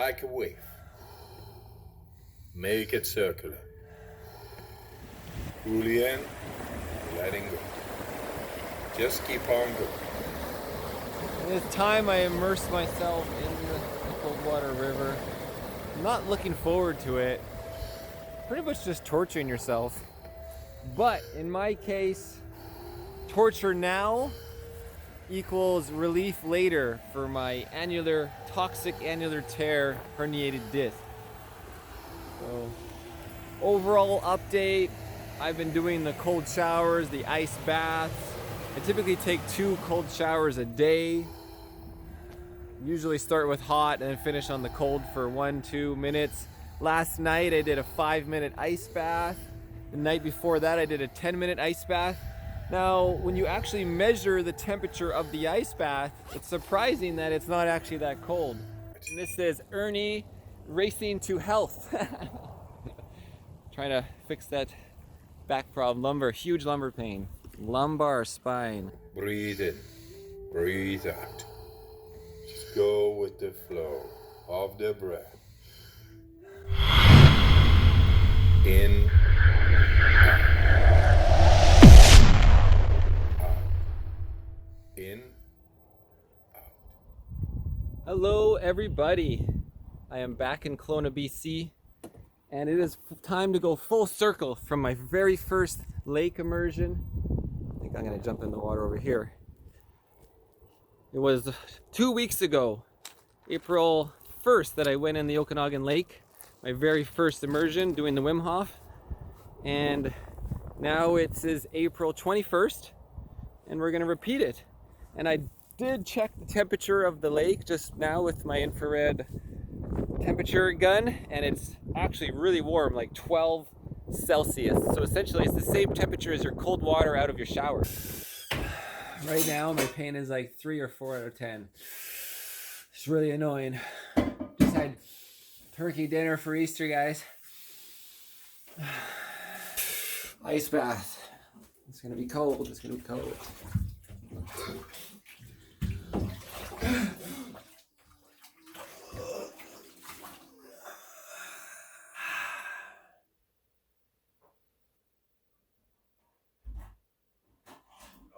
like a wave. Make it circular. Fully in, letting go. Just keep on going. It's time I immerse myself in the Coldwater River. I'm not looking forward to it. Pretty much just torturing yourself. But in my case, torture now equals relief later for my toxic annular tear herniated disc. So, overall update, I've been doing the cold showers, the ice baths. I typically take 2 cold showers a day. Usually start with hot and then finish on the cold for 1-2 minutes. Last night I did a 5-minute ice bath. The night before that I did a 10-minute ice bath. Now, when you actually measure the temperature of the ice bath, it's surprising that it's not actually that cold. And this says Irnie Racing to Health. Trying to fix that back problem. Huge lumbar pain. Lumbar spine. Breathe in, breathe out. Just go with the flow of the breath. In, in, out. Hello everybody. I am back in Kelowna, BC, and it is time to go full circle from my very first lake immersion. I think I'm gonna jump in the water over here. It was 2 weeks ago, April 1st, that I went in the Okanagan Lake, my very first immersion doing the Wim Hof, and now it is April 21st, and we're gonna repeat it. And I did check the temperature of the lake just now with my infrared temperature gun, and it's actually really warm, like 12 Celsius. So essentially it's the same temperature as your cold water out of your shower. Right now my pain is like 3 or 4 out of 10. It's really annoying. Just had turkey dinner for Easter, guys. Ice bath. It's gonna be cold. It's gonna be cold.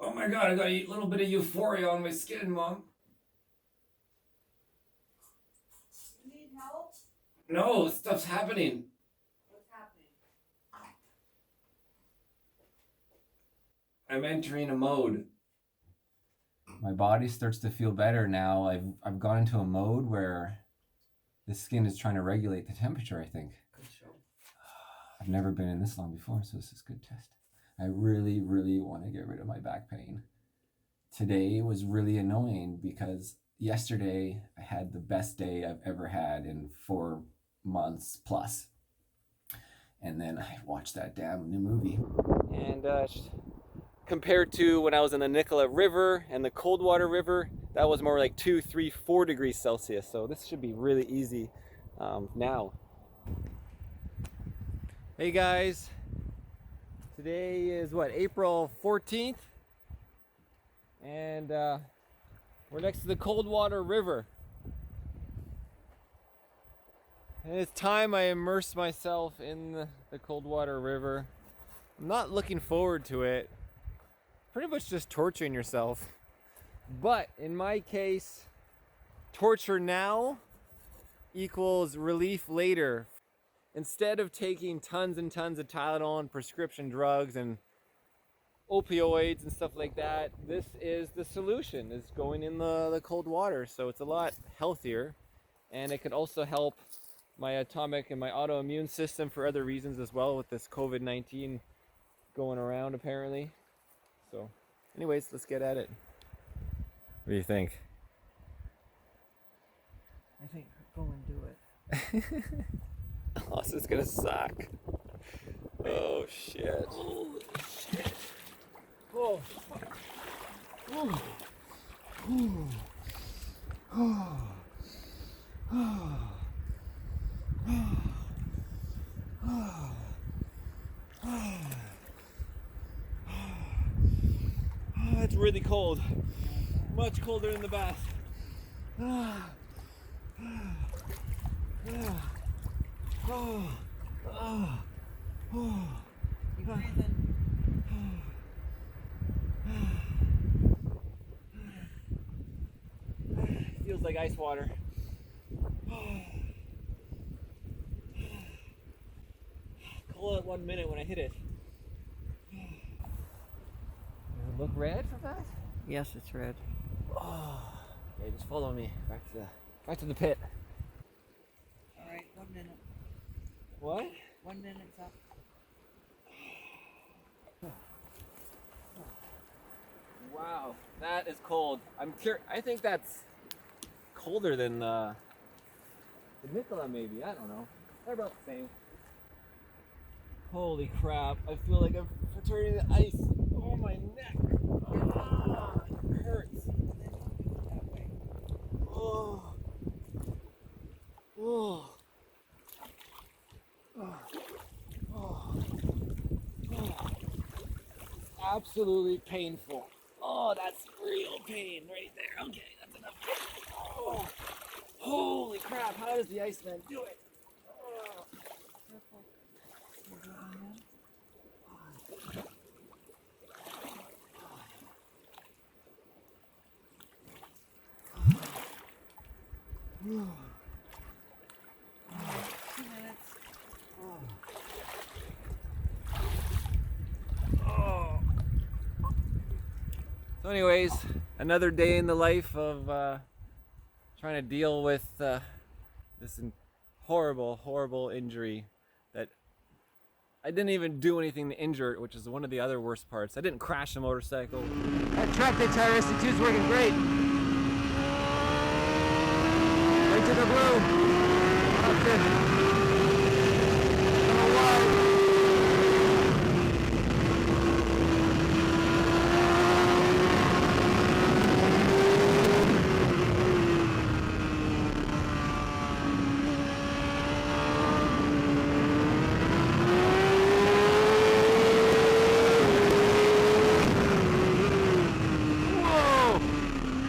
Oh my god, I got a little bit of euphoria on my skin, Mom. You need help? No, stuff's happening. What's happening? I'm entering a mode. My body starts to feel better now. I've gone into a mode where the skin is trying to regulate the temperature, I think. Good show. I've never been in this long before, so this is a good test. I really, really want to get rid of my back pain. Today was really annoying because yesterday I had the best day I've ever had in 4 months plus. And then I watched that damn new movie. And compared to when I was in the Nicola River and the Coldwater River, that was more like 2, 3, 4 degrees Celsius. So this should be really easy now. Hey guys. Today is what, April 14th, and we're next to the Coldwater River. And it's time I immerse myself in the Coldwater River. I'm not looking forward to it. Pretty much just torturing yourself. But in my case, torture now equals relief later. Instead of taking tons and tons of Tylenol and prescription drugs and opioids and stuff like that, this is the solution, is going in the cold water. So it's a lot healthier, and it can also help my atomic and my autoimmune system for other reasons as well, with this COVID-19 going around apparently. So anyways, let's get at it. What do you think? I think go and do it. Oh, this is gonna suck. Oh shit. Holy shit. Oh. Oh. Oh. Oh. Oh. Oh, it's really cold. Much colder than the bath. You breathing? Feels like ice water. Cold at 1 minute when I hit it. Does it look red for that? Yes, it's red. Okay, just follow me back to the pit. All right, 1 minute. What? 1 minute's up. Wow, that is cold. I think that's colder than the Nicola, maybe. I don't know. They're about the same. Holy crap! I feel like I'm turning to ice. Oh, my neck. Ah, it hurts. That way. Oh. Oh. Oh. Oh. Oh. Absolutely painful. Oh, that's real pain right there. Okay, that's enough pain. Oh. Holy crap, how does the Iceman do it? Oh. Careful. You're going in. Oh. 2 minutes. Oh. So anyways, another day in the life of trying to deal with this horrible injury that I didn't even do anything to injure it, which is one of the other worst parts. I didn't crash a motorcycle. That track day tire ST2 is working great. Right to the blue. That's it.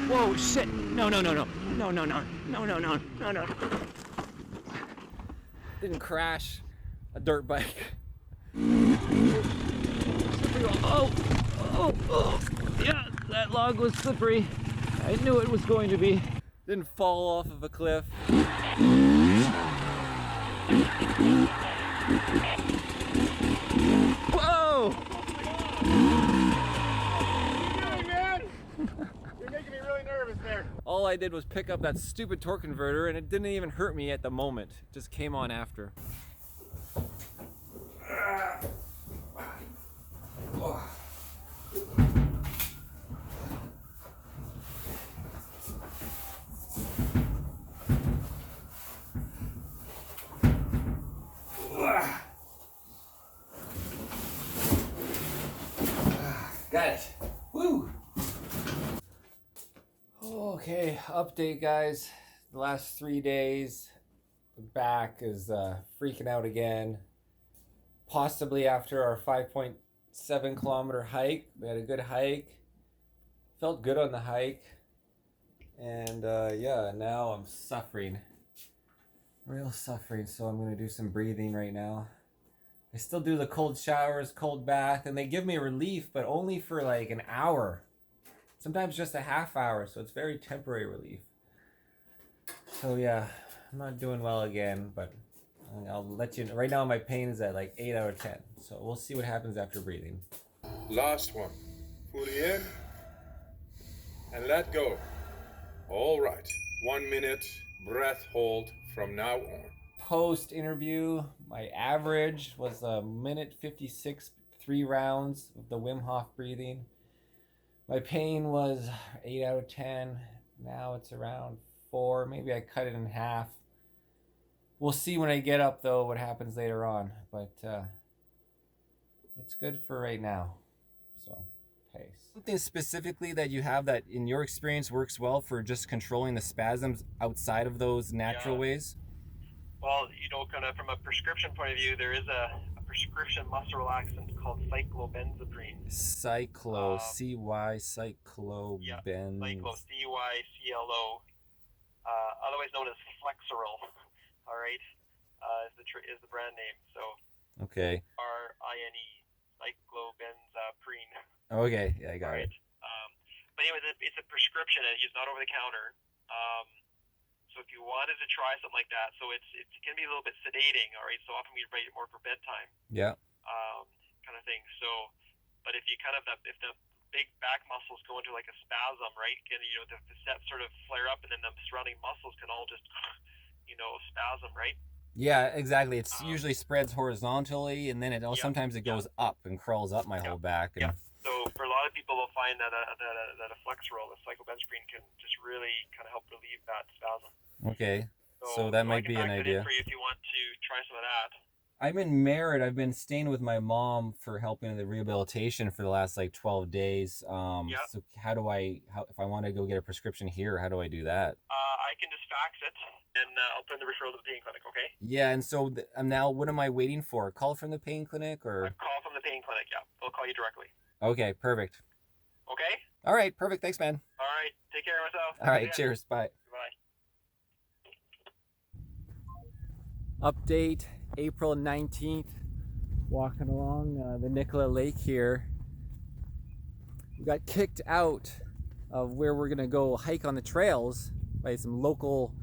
Whoa, shit. No. Didn't crash a dirt bike. Oh. Yeah, that log was slippery. I knew it was going to be. Didn't fall off of a cliff. Whoa! You're making me really nervous there. All I did was pick up that stupid torque converter and it didn't even hurt me at the moment. It just came on after. Got it. Woo! Okay, update guys. The last 3 days, the back is freaking out again. Possibly after our 5.7 kilometer hike. We had a good hike. Felt good on the hike. And yeah, now I'm suffering. Real suffering, so I'm gonna do some breathing right now. I still do the cold showers, cold bath, and they give me relief, but only for like an hour. Sometimes just a half hour, so it's very temporary relief. So yeah, I'm not doing well again, but I'll let you know. Right now my pain is at like 8 out of 10, so we'll see what happens after breathing. Last one. Fully in and let go. All right. 1 minute breath hold from now on. Post interview, my average was a minute 56, 3 rounds of the Wim Hof breathing. My pain was 8 out of 10. Now it's around 4. Maybe I cut it in half. We'll see when I get up though what happens later on, but it's good for right now. So pace. Something specifically that you have that in your experience works well for just controlling the spasms outside of those natural ways? Well, you know, kind of from a prescription point of view, there is a prescription muscle relaxant called cyclobenzaprine. Cyclo, C-Y, cyclobenz. Yeah, cyclo, C-Y-C-L-O, otherwise known as Flexeril. All right, is the brand name. So Okay. RYne, cyclobenzaprine. Okay. Yeah, I got All it. right. But anyway, it's a prescription. It's not over the counter. So if you wanted to try something like that, so it can be a little bit sedating. All right. So often we write it more for bedtime. Yeah. Kind of thing. So, but if you if the big back muscles go into like a spasm, right? And the facets sort of flare up, and then the surrounding muscles can all just, spasm, right? Yeah, exactly. It's usually spreads horizontally, and then sometimes it goes up and crawls up my whole back. And, So for a lot of people, they'll find that a Flexeril, the cyclobenzaprine, can just really kind of help relieve that spasm. Okay. So that might be an idea. For you if you want to try some of that. I'm in Merritt. I've been staying with my mom for helping in the rehabilitation for the last 12 days. So if I want to go get a prescription here, how do I do that? I can just fax it, and I'll put in the referral to the pain clinic, okay? Yeah, and so now what am I waiting for? A call from the pain clinic or? A call from the pain clinic, yeah. They'll call you directly. Okay, perfect. Okay? All right, perfect. Thanks, man. All right. Take care of yourself. All right, cheers. Bye. Bye. Update, April 19th, walking along the Nicola Lake here. We got kicked out of where we're gonna go hike on the trails by some local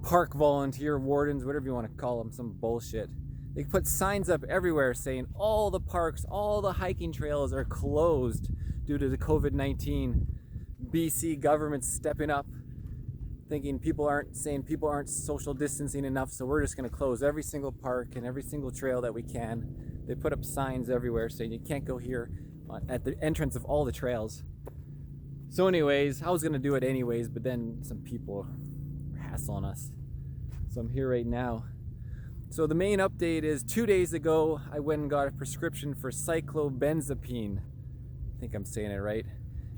park volunteer wardens, whatever you want to call them, some bullshit. They put signs up everywhere saying all the parks, all the hiking trails are closed due to the COVID-19. BC government stepping up, thinking people aren't social distancing enough, so we're just going to close every single park and every single trail that we can. They put up signs everywhere saying you can't go here at the entrance of all the trails. So anyways, I was going to do it anyways, but then some people were hassling us. So I'm here right now. So the main update is 2 days ago, I went and got a prescription for cyclobenzaprine. I think I'm saying it right.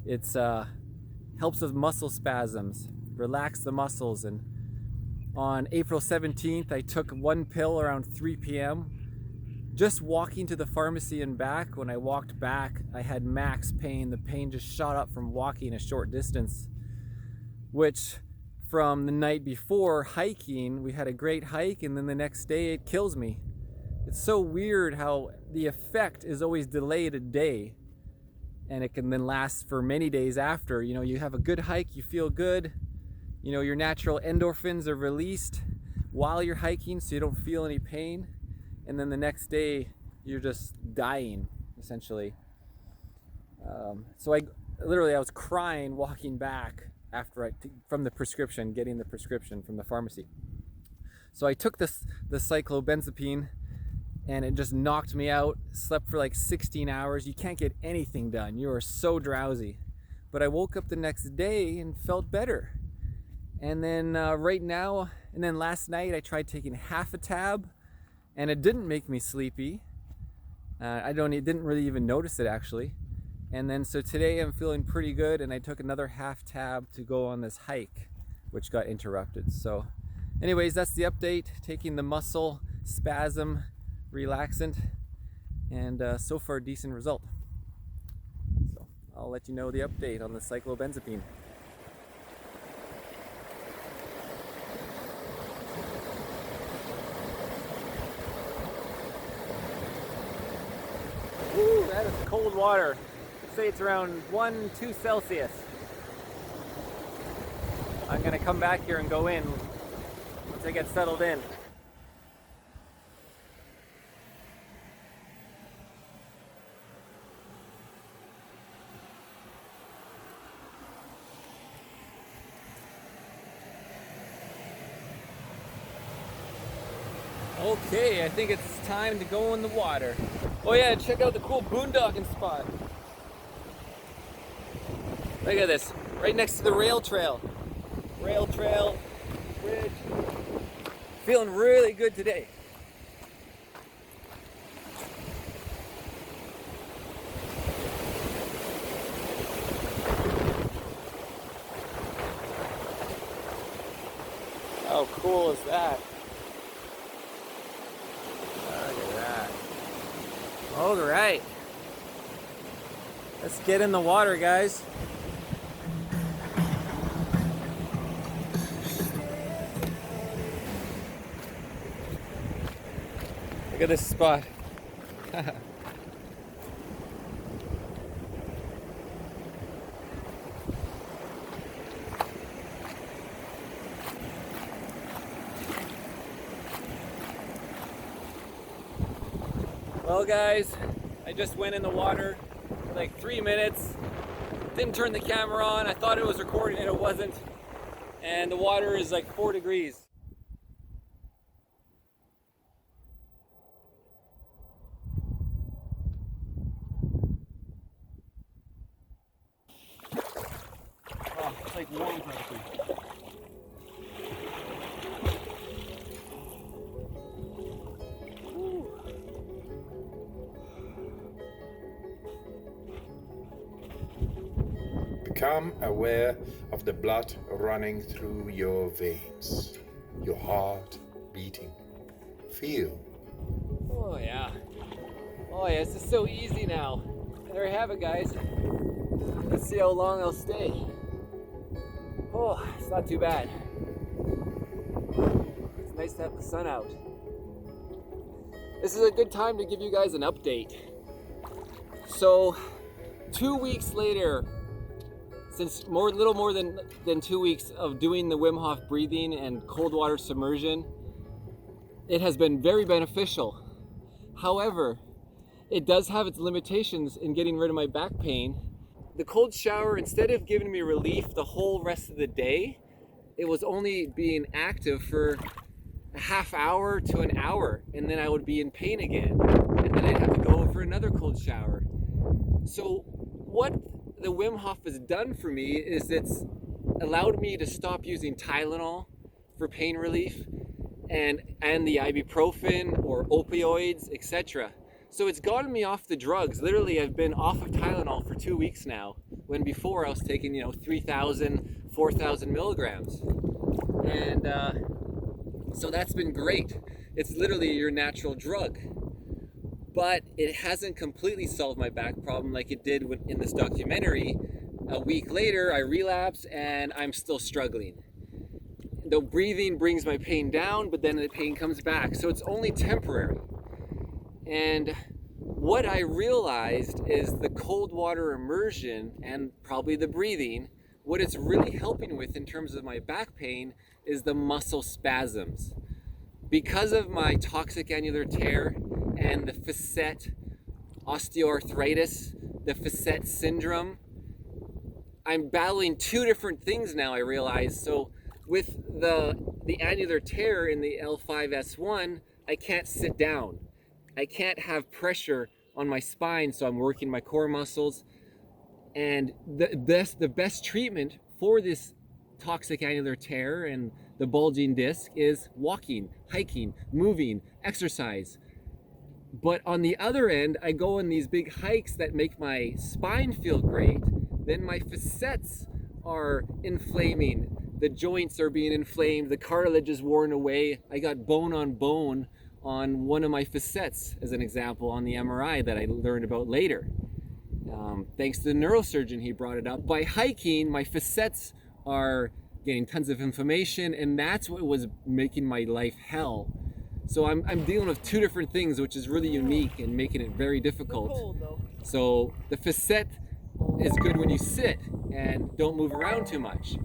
It's helps with muscle spasms, relax the muscles. And on April 17th, I took one pill around 3 p.m. Just walking to the pharmacy and back, when I walked back, I had max pain. The pain just shot up from walking a short distance, which from the night before hiking, we had a great hike, and then the next day it kills me. It's so weird how the effect is always delayed a day, and it can then last for many days after. You have a good hike, you feel good, your natural endorphins are released while you're hiking, so you don't feel any pain, and then the next day you're just dying, essentially. So I was crying walking back after from the prescription, getting the prescription from the pharmacy. So I took the cyclobenzaprine, and it just knocked me out. Slept for 16 hours. You can't get anything done. You are so drowsy. But I woke up the next day and felt better. And then last night I tried taking half a tab, and it didn't make me sleepy. Didn't really even notice it actually. And then so today I'm feeling pretty good, and I took another half tab to go on this hike, which got interrupted. So anyways, that's the update, taking the muscle spasm relaxant, and so far decent result. So I'll let you know the update on the cyclobenzaprine. Woo, that is cold water. Say it's around 1-2 Celsius. I'm gonna come back here and go in once I get settled in. Okay, I think it's time to go in the water. Oh yeah, check out the cool boondocking spot. Look at this, right next to the rail trail. Rail trail, bridge. Feeling really good today. How cool is that? Look at that. All right. Let's get in the water, guys. Look at this spot. Well guys, I just went in the water for like 3 minutes. Didn't turn the camera on. I thought it was recording and it wasn't. And the water is like 4 degrees. Oh, it's like warm practically. Become aware of the blood running through your veins, your heart beating. Feel. Oh yeah. Oh yeah, this is so easy now. There you have it, guys. Let's see how long I'll stay. Oh, it's not too bad. It's nice to have the sun out. This is a good time to give you guys an update. So, 2 weeks later, since little more than 2 weeks of doing the Wim Hof breathing and cold water submersion, it has been very beneficial. However, it does have its limitations in getting rid of my back pain. The cold shower, instead of giving me relief the whole rest of the day, it was only being active for a half hour to an hour, and then I would be in pain again. And then I'd have to go for another cold shower. So what the Wim Hof has done for me is it's allowed me to stop using Tylenol for pain relief and the ibuprofen or opioids, etc. So it's gotten me off the drugs. Literally, I've been off of Tylenol for 2 weeks now, when before I was taking, 3,000, 4,000 milligrams. And so that's been great. It's literally your natural drug. But it hasn't completely solved my back problem like it did in this documentary. A week later, I relapsed and I'm still struggling. The breathing brings my pain down, but then the pain comes back. So it's only temporary. And what I realized is the cold water immersion and probably the breathing, what it's really helping with in terms of my back pain is the muscle spasms. Because of my toxic annular tear and the Facet osteoarthritis, the Facet syndrome, I'm battling 2 different things now, I realize. So with the annular tear in the L5S1, I can't sit down. I can't have pressure on my spine, so I'm working my core muscles. And the best treatment for this toxic annular tear and the bulging disc is walking, hiking, moving, exercise. But on the other end, I go on these big hikes that make my spine feel great. Then my facets are inflaming. The joints are being inflamed. The cartilage is worn away. I got bone on bone on one of my facets, as an example, on the MRI that I learned about later. Thanks to the neurosurgeon, he brought it up. By hiking, my facets are getting tons of inflammation, and that's what was making my life hell. So I'm dealing with 2 different things, which is really unique and making it very difficult. So the facet is good when you sit and don't move around too much.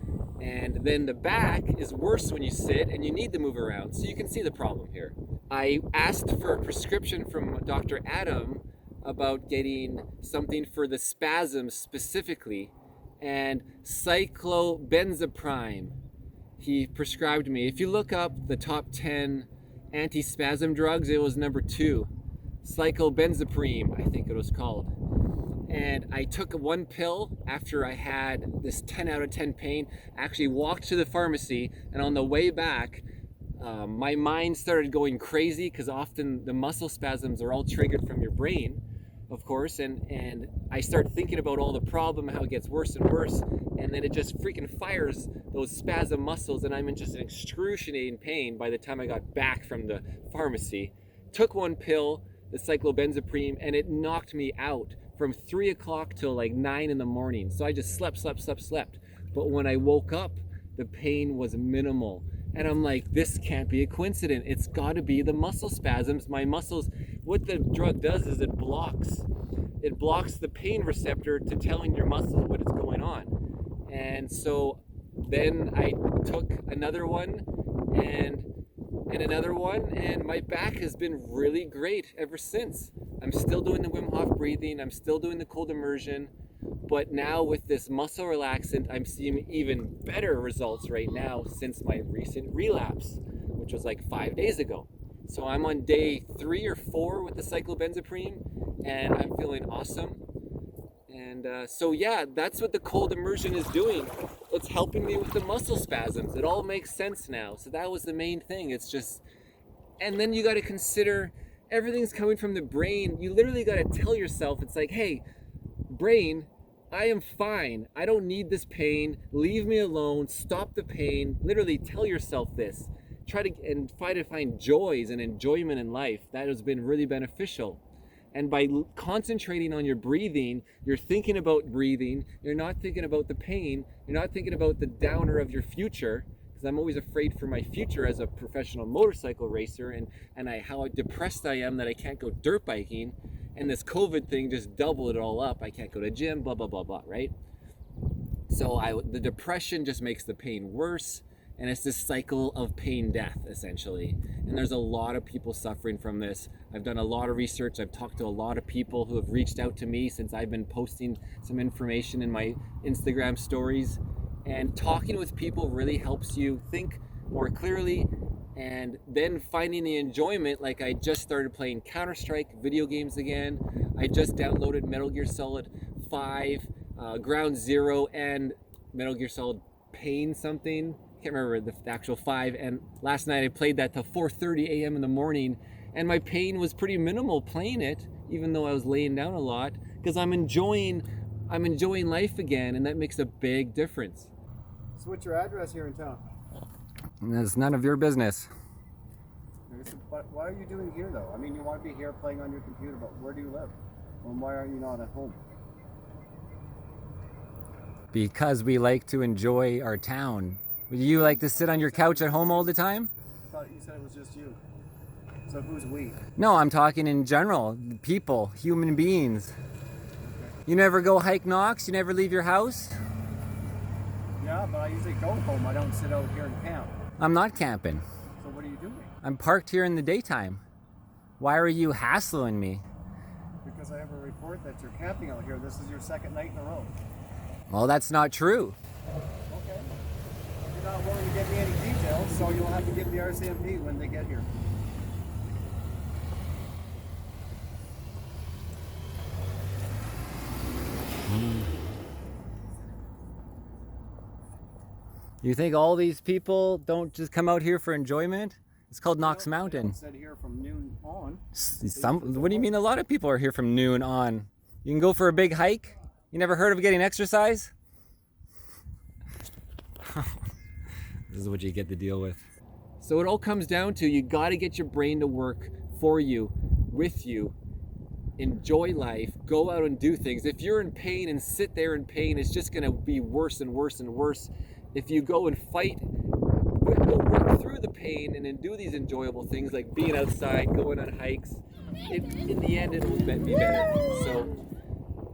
And then the back is worse when you sit and you need to move around. So you can see the problem here. I asked for a prescription from Dr. Adam about getting something for the spasms specifically, and cyclobenzaprine he prescribed me. If you look up the top 10 anti-spasm drugs, it was number 2, cyclobenzaprine, I think it was called. And I took 1 pill after I had this 10 out of 10 pain. I actually walked to the pharmacy, and on the way back, my mind started going crazy, because often the muscle spasms are all triggered from your brain, of course, and I start thinking about all the problem, how it gets worse and worse, and then it just freaking fires those spasm muscles, and I'm in just an excruciating pain by the time I got back from the pharmacy. Took 1 pill, the cyclobenzaprine, and it knocked me out from 3 o'clock till like 9 in the morning. So I just slept. But when I woke up, the pain was minimal. And I'm like, this can't be a coincidence. It's got to be the muscle spasms. My muscles, what the drug does is it blocks the pain receptor to telling your muscles what is going on. And so then I took another one and another one, and my back has been really great ever since. I'm still doing the Wim Hof breathing, I'm still doing the cold immersion, but now with this muscle relaxant, I'm seeing even better results right now since my recent relapse, which was like 5 days ago. So I'm on day 3 or 4 with the cyclobenzaprine, and I'm feeling awesome. And so yeah, that's what the cold immersion is doing. It's helping me with the muscle spasms. It all makes sense now. So that was the main thing. It's just, and then you got to consider everything's coming from the brain. You literally got to tell yourself, it's like, hey, brain, I am fine. I don't need this pain. Leave me alone. Stop the pain. Literally tell yourself this. Try to find joys and enjoyment in life. That has been really beneficial. And by concentrating on your breathing, you're thinking about breathing. You're not thinking about the pain. You're not thinking about the downer of your future. Because I'm always afraid for my future as a professional motorcycle racer, and how depressed I am that I can't go dirt biking. And this COVID thing just doubled it all up. I can't go to gym, blah, blah, blah, blah, right? So the depression just makes the pain worse. And it's this cycle of pain death, essentially. And there's a lot of people suffering from this. I've done a lot of research. I've talked to a lot of people who have reached out to me since I've been posting some information in my Instagram stories. And talking with people really helps you think more clearly, and then finding the enjoyment. Like, I just started playing Counter-Strike video games again. I just downloaded Metal Gear Solid 5, Ground Zero, and Metal Gear Solid Pain something. Can't remember the actual 5. And last night I played that till 4:30 a.m. in the morning, and my pain was pretty minimal playing it, even though I was laying down a lot, because I'm enjoying life again, and that makes a big difference. So what's your address here in town? It's none of your business. But what are you doing here though? I mean, you want to be here playing on your computer, but where do you live? And why are you not at home? Because we like to enjoy our town. Would you like to sit on your couch at home all the time? I thought you said it was just you. So who's we? No, I'm talking in general. People, human beings. You never go hike Knox? You never leave your house? Yeah, but I usually go home. I don't sit out here and camp. I'm not camping. So what are you doing? I'm parked here in the daytime. Why are you hassling me? Because I have a report that you're camping out here. This is your second night in a row. Well, that's not true. Okay. You're not willing to give me any details, so you'll have to give the RCMP when they get here. You think all these people don't just come out here for enjoyment? It's called Knox Mountain. Said here from noon on. What do you mean a lot of people are here from noon on? You can go for a big hike? You never heard of getting exercise? This is what you get to deal with. So it all comes down to, you got to get your brain to work for you, with you. Enjoy life, go out and do things. If you're in pain and sit there in pain, it's just going to be worse and worse and worse. If you go and fight, go work through the pain and then do these enjoyable things like being outside, going on hikes, in the end it will be better. So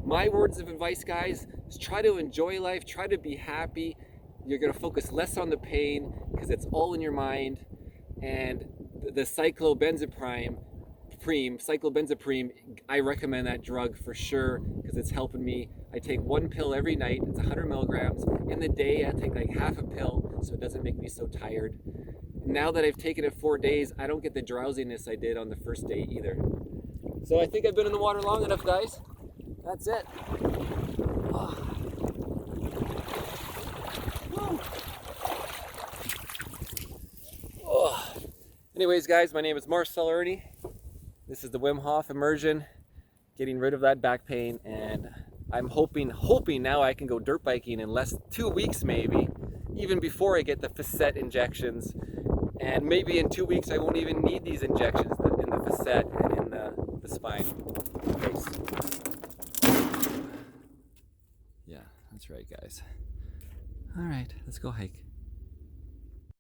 my words of advice, guys, is try to enjoy life, try to be happy. You're going to focus less on the pain because it's all in your mind. And the cyclobenzaprine, I recommend that drug for sure because it's helping me. I take one pill every night. It's 100 milligrams. In the day, I take like half a pill so it doesn't make me so tired. Now that I've taken it 4 days, I don't get the drowsiness I did on the first day either. So I think I've been in the water long enough, guys. That's it. Oh. Oh. Anyways, guys, my name is Marcel Irnie. This is the Wim Hof immersion, getting rid of that back pain, and I'm hoping now I can go dirt biking in 2 weeks maybe, even before I get the Facet injections, and maybe in 2 weeks I won't even need these injections in the Facet and in the spine. Yeah, that's right, guys. All right, let's go hike.